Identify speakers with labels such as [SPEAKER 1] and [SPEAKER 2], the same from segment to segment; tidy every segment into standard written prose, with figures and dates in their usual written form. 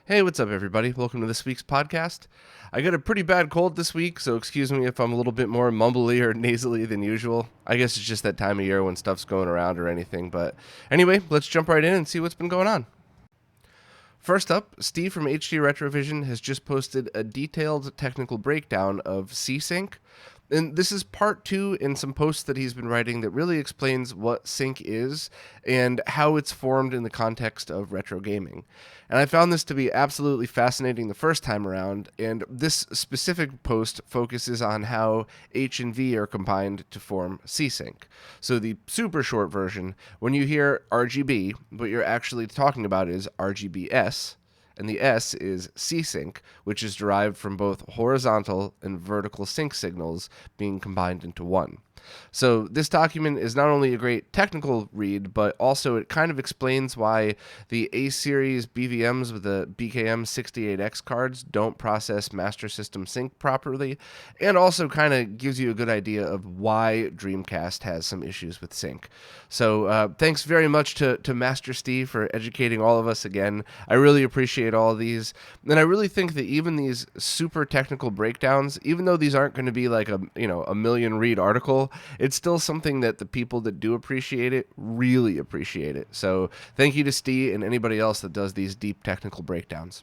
[SPEAKER 1] Hey, what's up, everybody? Welcome to this week's podcast. I got a pretty bad cold this week, so excuse me if I'm a little bit more mumbly or nasally than usual. I guess it's just that time of year when stuff's going around or anything, but anyway, let's jump right in and see what's been going on. First up, Steve from HD Retrovision has just posted a detailed technical breakdown of Csync. And this is part 2 in some posts that he's been writing that really explains what sync is and how it's formed in the context of retro gaming. And I found this to be absolutely fascinating the first time around, and this specific post focuses on how H and V are combined to form Csync. So the super short version, when you hear RGB, what you're actually talking about is RGBS, and the S is Csync, which is derived from both horizontal and vertical sync signals being combined into one. So this document is not only a great technical read, but also it kind of explains why the A-series BVMs with the BKM68X cards don't process Master System Sync properly, and also kind of gives you a good idea of why Dreamcast has some issues with sync. So thanks very much to Master Steve for educating all of us again. I really appreciate all of these, and I really think that even these super technical breakdowns, even though these aren't going to be like a million read article, it's still something that the people that do appreciate it really appreciate it. So thank you to Steve and anybody else that does these deep technical breakdowns.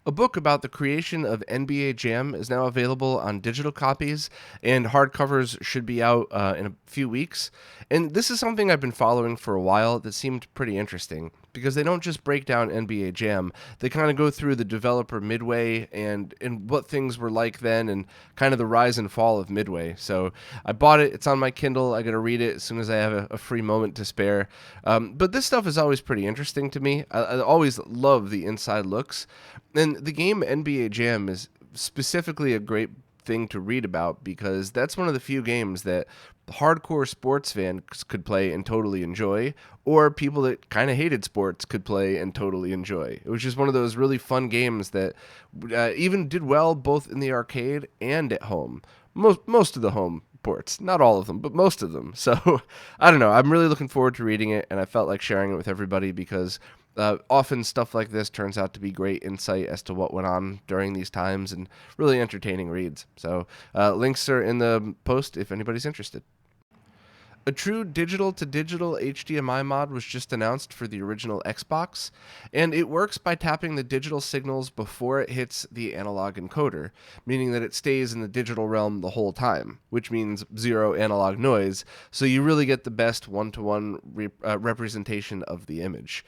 [SPEAKER 1] A book about the creation of NBA Jam is now available on digital copies, and hardcovers should be out in a few weeks. And this is something I've been following for a while that seemed pretty interesting, because they don't just break down NBA Jam, they kind of go through the developer Midway and what things were like then and kind of the rise and fall of Midway. So I bought it, it's on my Kindle, I got to read it as soon as I have a free moment to spare. But this stuff is always pretty interesting to me. I always love the inside looks. And the game NBA Jam is specifically a great thing to read about because that's one of the few games that hardcore sports fans could play and totally enjoy, or people that kind of hated sports could play and totally enjoy. It was just one of those really fun games that even did well both in the arcade and at home. Most of the home ports, not all of them, but most of them. So I don't know, I'm really looking forward to reading it, and I felt like sharing it with everybody because often stuff like this turns out to be great insight as to what went on during these times and really entertaining reads. So links are in the post if anybody's interested. A true digital-to-digital HDMI mod was just announced for the original Xbox, and it works by tapping the digital signals before it hits the analog encoder, meaning that it stays in the digital realm the whole time, which means zero analog noise, so you really get the best one-to-one representation of the image.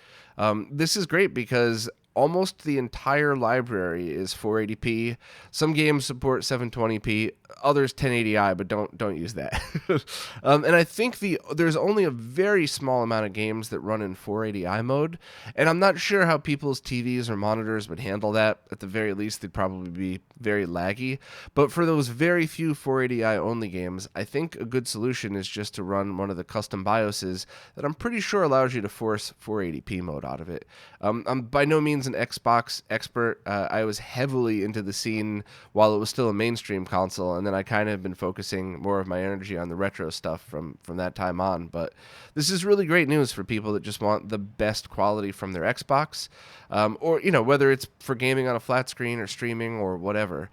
[SPEAKER 1] This is great because almost the entire library is 480p. Some games support 720p, others 1080i, but don't use that. And I think there's only a very small amount of games that run in 480i mode, and I'm not sure how people's TVs or monitors would handle that. At the very least, they'd probably be very laggy. But for those very few 480i only games, I think a good solution is just to run one of the custom BIOSes that I'm pretty sure allows you to force 480p mode out of it. I'm by no means an Xbox expert. I was heavily into the scene while it was still a mainstream console, and then I kind of have been focusing more of my energy on the retro stuff from that time on. But this is really great news for people that just want the best quality from their Xbox, or whether it's for gaming on a flat screen or streaming or whatever.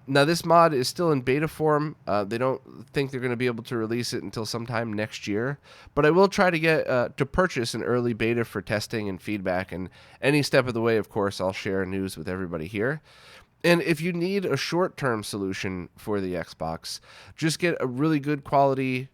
[SPEAKER 1] Now this mod is still in beta form. They don't think they're going to be able to release it until sometime next year, but I will try to get to purchase an early beta for testing and feedback, and any step of the way, of course, I'll share news with everybody here. And if you need a short-term solution for the Xbox, just get a really good quality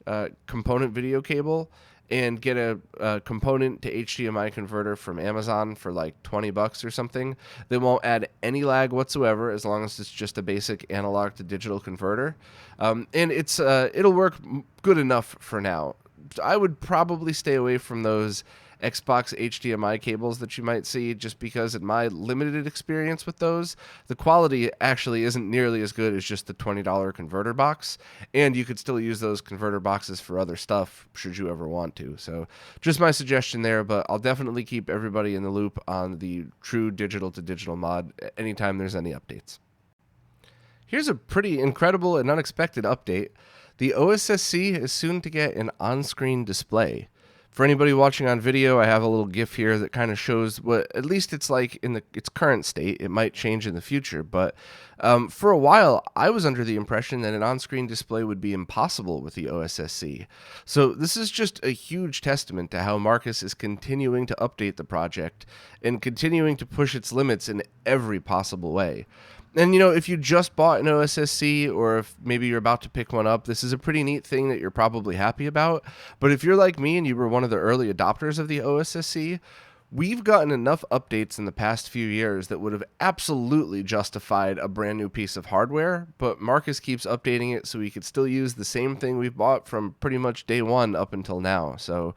[SPEAKER 1] component video cable and get a component to HDMI converter from Amazon for like $20 or something. They won't add any lag whatsoever as long as it's just a basic analog to digital converter. And it'll work good enough for now. I would probably stay away from those Xbox HDMI cables that you might see, just because in my limited experience with those, the quality actually isn't nearly as good as just the $20 converter box, and you could still use those converter boxes for other stuff should you ever want to. So just my suggestion there, but I'll definitely keep everybody in the loop on the true digital to digital mod anytime there's any updates. Here's a pretty incredible and unexpected update. The OSSC is soon to get an on-screen display. For anybody watching on video, I have a little GIF here that kind of shows what at least it's like in its current state. It might change in the future, but for a while, I was under the impression that an on-screen display would be impossible with the OSSC. So this is just a huge testament to how Marcus is continuing to update the project and continuing to push its limits in every possible way. And, if you just bought an OSSC or if maybe you're about to pick one up, this is a pretty neat thing that you're probably happy about. But if you're like me and you were one of the early adopters of the OSSC, we've gotten enough updates in the past few years that would have absolutely justified a brand new piece of hardware, but Marcus keeps updating it so we could still use the same thing we've bought from pretty much day one up until now. So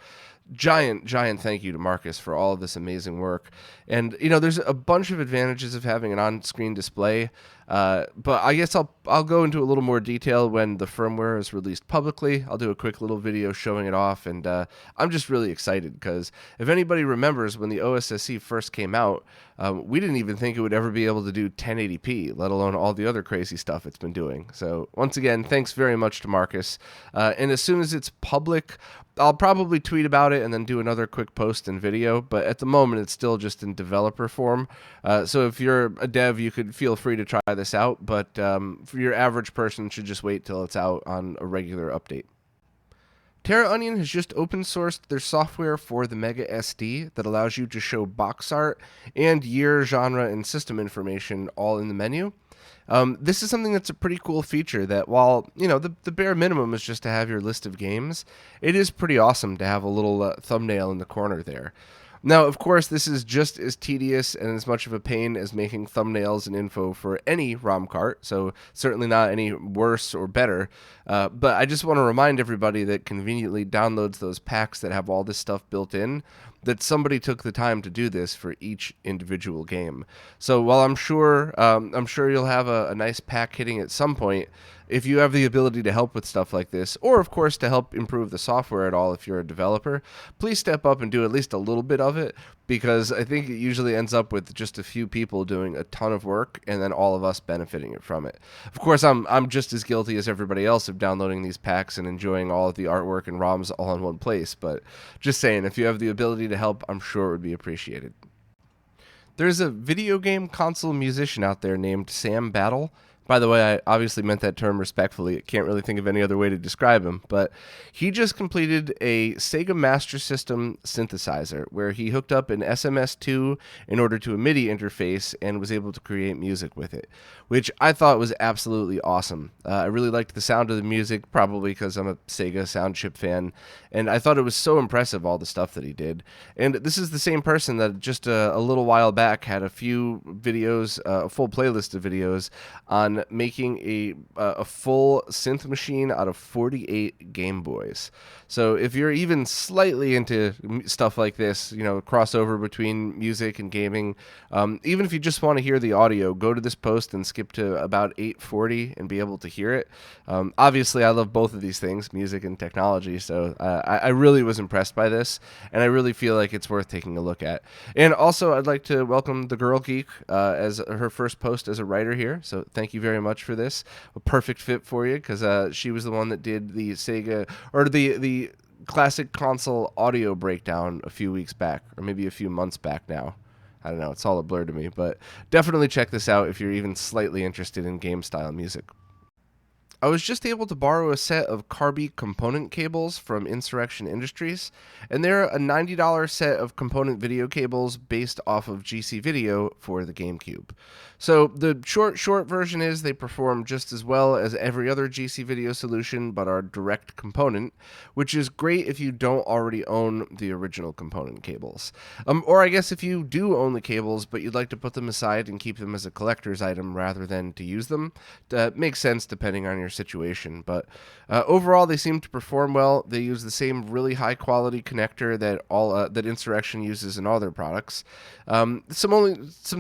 [SPEAKER 1] giant thank you to Marcus for all of this amazing work. And there's a bunch of advantages of having an on-screen display, but I guess I'll go into a little more detail when the firmware is released publicly. I'll do a quick little video showing it off, and I'm just really excited because if anybody remembers when the OSSC first came out, we didn't even think it would ever be able to do 1080p, let alone all the other crazy stuff it's been doing. So once again, thanks very much to Marcus. And as soon as it's public, I'll probably tweet about it and then do another quick post and video, but at the moment it's still just in developer form. So if you're a dev, you could feel free to try this out, but for your average person should just wait till it's out on a regular update. Terra Onion has just open sourced their software for the Mega SD that allows you to show box art and year, genre, and system information all in the menu. This is something that's a pretty cool feature that while, the bare minimum is just to have your list of games, it is pretty awesome to have a little thumbnail in the corner there. Now, of course, this is just as tedious and as much of a pain as making thumbnails and info for any ROM cart, so certainly not any worse or better. But I just want to remind everybody that conveniently downloads those packs that have all this stuff built in, that somebody took the time to do this for each individual game. So while I'm sure you'll have a nice pack hitting at some point, if you have the ability to help with stuff like this, or of course to help improve the software at all if you're a developer, please step up and do at least a little bit of it, because I think it usually ends up with just a few people doing a ton of work and then all of us benefiting from it. Of course, I'm just as guilty as everybody else of downloading these packs and enjoying all of the artwork and ROMs all in one place, but just saying, if you have the ability to help, I'm sure it would be appreciated. There's a video game console musician out there named Sam Battle. By the way, I obviously meant that term respectfully. I can't really think of any other way to describe him, but he just completed a Sega Master System synthesizer where he hooked up an SMS2 in order to a MIDI interface and was able to create music with it, which I thought was absolutely awesome. I really liked the sound of the music, probably because I'm a Sega sound chip fan, and I thought it was so impressive, all the stuff that he did. And this is the same person that just a little while back had a few videos, a full playlist of videos on making a full synth machine out of 48 Game Boys. So if you're even slightly into stuff like this, crossover between music and gaming, even if you just want to hear the audio, go to this post and skip to about 8:40 and be able to hear it. Obviously, I love both of these things, music and technology, so I really was impressed by this, and I really feel like it's worth taking a look at. And also, I'd like to welcome the Girl Geek as her first post as a writer here, so thank you very much for this. A perfect fit for you, because she was the one that did the Sega, or the classic console audio breakdown a few weeks back, or maybe a few months back now. I don't know, it's all a blur to me, but definitely check this out if you're even slightly interested in game-style music. I was just able to borrow a set of Carby Component cables from Insurrection Industries, and they're a $90 set of component video cables based off of GC Video for the GameCube. So the short version is they perform just as well as every other GC Video solution, but are direct component, which is great if you don't already own the original component cables. Or I guess if you do own the cables, but you'd like to put them aside and keep them as a collector's item rather than to use them, that makes sense depending on your situation. But overall, they seem to perform well. They use the same really high quality connector that Insurrection uses in all their products. Some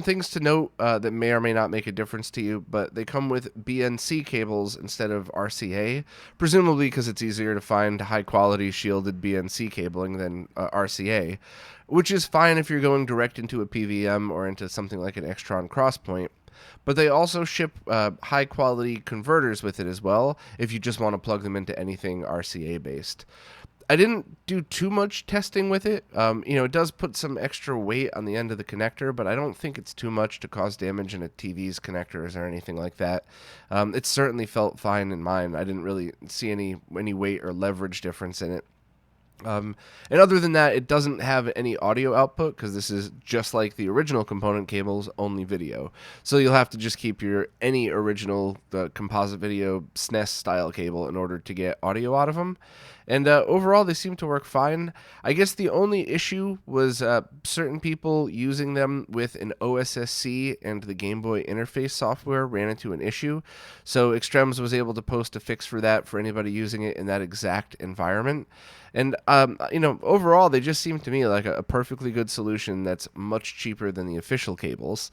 [SPEAKER 1] things to note that may or may not make a difference to you, but they come with BNC cables instead of RCA, presumably because it's easier to find high quality shielded BNC cabling than RCA, which is fine if you're going direct into a PVM or into something like an Extron Crosspoint. But they also ship high-quality converters with it as well, if you just want to plug them into anything RCA-based. I didn't do too much testing with it. It does put some extra weight on the end of the connector, but I don't think it's too much to cause damage in a TV's connectors or anything like that. It certainly felt fine in mine. I didn't really see any weight or leverage difference in it. And other than that, it doesn't have any audio output because this is just like the original component cables, only video. So you'll have to just keep any original composite video SNES style cable in order to get audio out of them. And overall, they seem to work fine. I guess the only issue was certain people using them with an OSSC and the Game Boy interface software ran into an issue. So Extrems was able to post a fix for that for anybody using it in that exact environment. And, overall, they just seem to me like a perfectly good solution that's much cheaper than the official cables.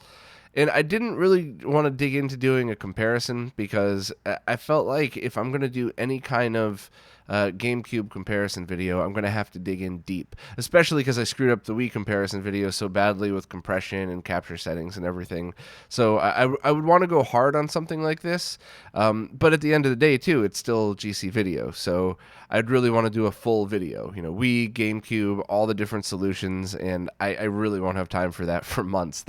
[SPEAKER 1] And I didn't really want to dig into doing a comparison because I felt like if I'm going to do any kind of GameCube comparison video, I'm going to have to dig in deep, especially because I screwed up the Wii comparison video so badly with compression and capture settings and everything. So I would want to go hard on something like this, but at the end of the day, too, it's still GC video, so I'd really want to do a full video, Wii, GameCube, all the different solutions, and I really won't have time for that for months.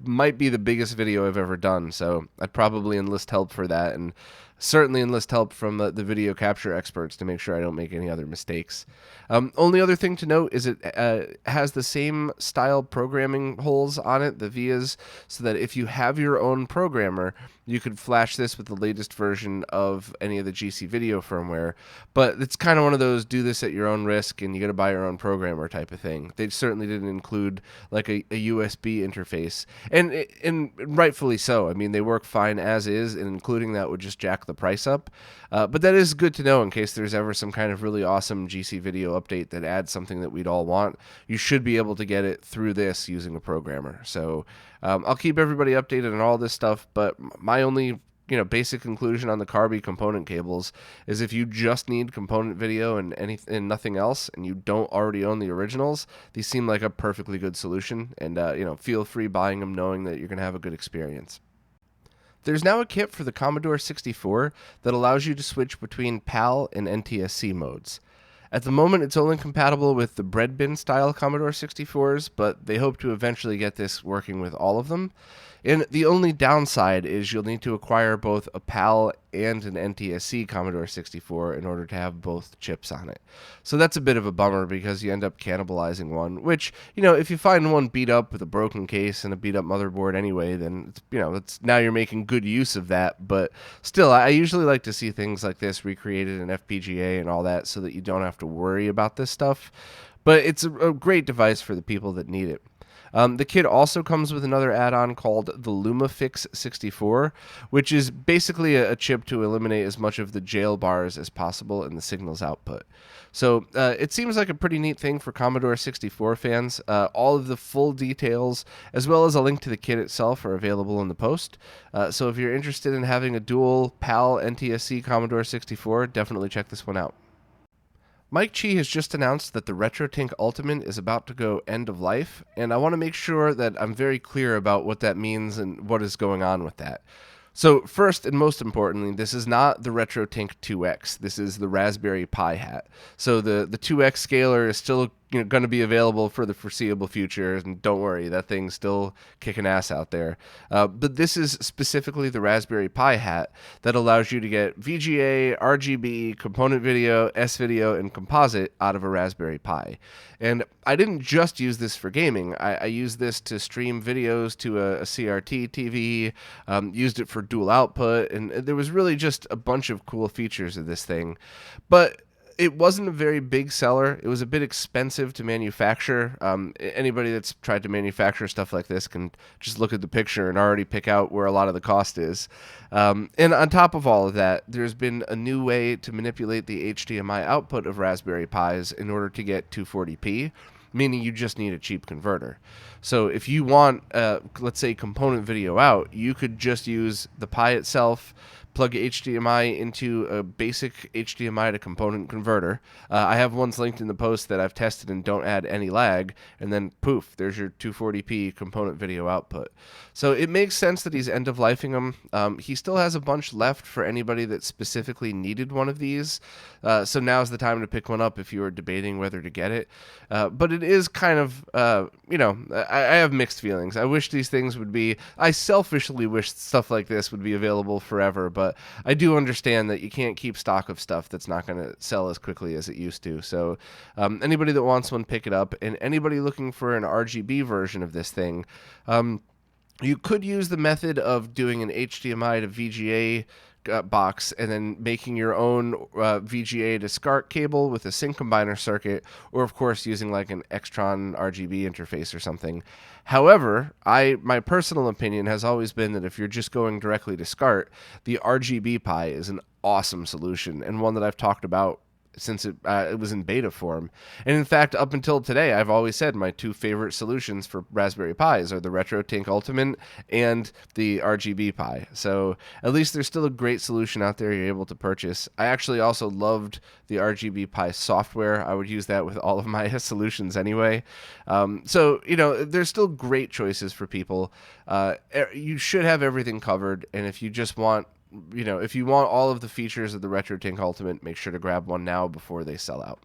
[SPEAKER 1] Might be the biggest video I've ever done, so I'd probably enlist help for that, and certainly enlist help from the video capture experts to make sure I don't make any other mistakes. Only other thing to note is it has the same style programming holes on it, the vias, so that if you have your own programmer, you could flash this with the latest version of any of the GC video firmware. But it's kind of one of those do this at your own risk and you got to buy your own programmer type of thing. They certainly didn't include like a USB interface, and rightfully so. I mean, they work fine as is, and including that would just jack the price up. But that is good to know in case there's ever some kind of really awesome GC video update that adds something that we'd all want. You should be able to get it through this using a programmer. So I'll keep everybody updated on all this stuff, but my only basic conclusion on the Carby component cables is if you just need component video and nothing else, and you don't already own the originals, these seem like a perfectly good solution. And feel free buying them knowing that you're going to have a good experience. There's now a kit for the Commodore 64 that allows you to switch between PAL and NTSC modes. At the moment, it's only compatible with the bread bin style Commodore 64s, but they hope to eventually get this working with all of them. And the only downside is you'll need to acquire both a PAL and an NTSC Commodore 64 in order to have both chips on it. So that's a bit of a bummer because you end up cannibalizing one, which, if you find one beat up with a broken case and a beat up motherboard anyway, then, now you're making good use of that. But still, I usually like to see things like this recreated in FPGA and all that so that you don't have to worry about this stuff. But it's a great device for the people that need it. The kit also comes with another add-on called the LumaFix 64, which is basically a chip to eliminate as much of the jail bars as possible in the signal's output. So it seems like a pretty neat thing for Commodore 64 fans. All of the full details, as well as a link to the kit itself, are available in the post. So if you're interested in having a dual PAL NTSC Commodore 64, definitely check this one out. Mike Chi has just announced that the RetroTINKUltimate is about to go end of life, and I want to make sure that I'm very clear about what that means and what is going on with that. So first and most importantly, this is not the RetroTink 2X. This is the Raspberry Pi hat. So the 2X scaler is still going to be available for the foreseeable future, and don't worry, that thing's still kicking ass out there. But this is specifically the Raspberry Pi hat that allows you to get VGA, RGB, component video, S-video, and composite out of a Raspberry Pi. And I didn't just use this for gaming. I used this to stream videos to a CRT TV, used it for dual output, and there was really just a bunch of cool features of this thing. But it wasn't a very big seller. It was a bit expensive to manufacture. Anybody that's tried to manufacture stuff like this can just look at the picture and already pick out where a lot of the cost is. And on top of all of that, there's been a new way to manipulate the HDMI output of Raspberry Pis in order to get 240p, meaning you just need a cheap converter. So if you want, let's say, component video out, you could just use the Pi itself, plug HDMI into a basic HDMI to component converter. I have ones linked in the post that I've tested and don't add any lag, and then poof, there's your 240p component video output. So it makes sense that he's end-of-lifing them. He still has a bunch left for anybody that specifically needed one of these, so now's the time to pick one up if you were debating whether to get it. But it is kind of, I have mixed feelings. I wish these things would be, I selfishly wish stuff like this would be available forever, but I do understand that you can't keep stock of stuff that's not going to sell as quickly as it used to. So anybody that wants one, pick it up. And anybody looking for an RGB version of this thing, you could use the method of doing an HDMI to VGA box and then making your own VGA to SCART cable with a sync combiner circuit, or of course using like an Extron RGB interface or something. However, my personal opinion has always been that if you're just going directly to SCART, the RGB Pi is an awesome solution, and one that I've talked about since it was in beta form. And in fact, up until today, I've always said my two favorite solutions for Raspberry Pis are the RetroTINKUltimate and the RGB Pi. So at least there's still a great solution out there you're able to purchase. I actually also loved the RGB Pi software. I would use that with all of my solutions anyway. So, there's still great choices for people. You should have everything covered, and if you just want if you want all of the features of the RetroTINKUltimate, make sure to grab one now before they sell out.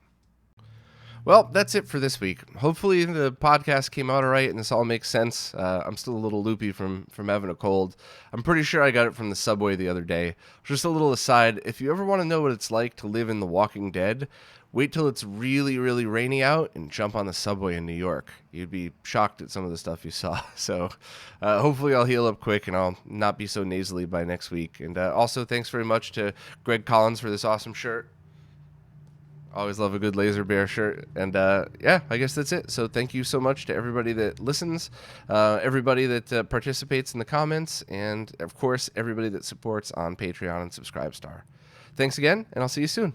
[SPEAKER 1] Well, that's it for this week. Hopefully the podcast came out all right and this all makes sense. I'm still a little loopy from having a cold. I'm pretty sure I got it from the subway the other day. Just a little aside, if you ever want to know what it's like to live in The Walking Dead, wait till it's really, really rainy out and jump on the subway in New York. You'd be shocked at some of the stuff you saw. So hopefully I'll heal up quick and I'll not be so nasally by next week. And also thanks very much to Greg Collins for this awesome shirt. Always love a good Laser Bear shirt. And I guess that's it. So thank you so much to everybody that listens, everybody that participates in the comments, and of course everybody that supports on Patreon and Subscribestar. Thanks again, and I'll see you soon.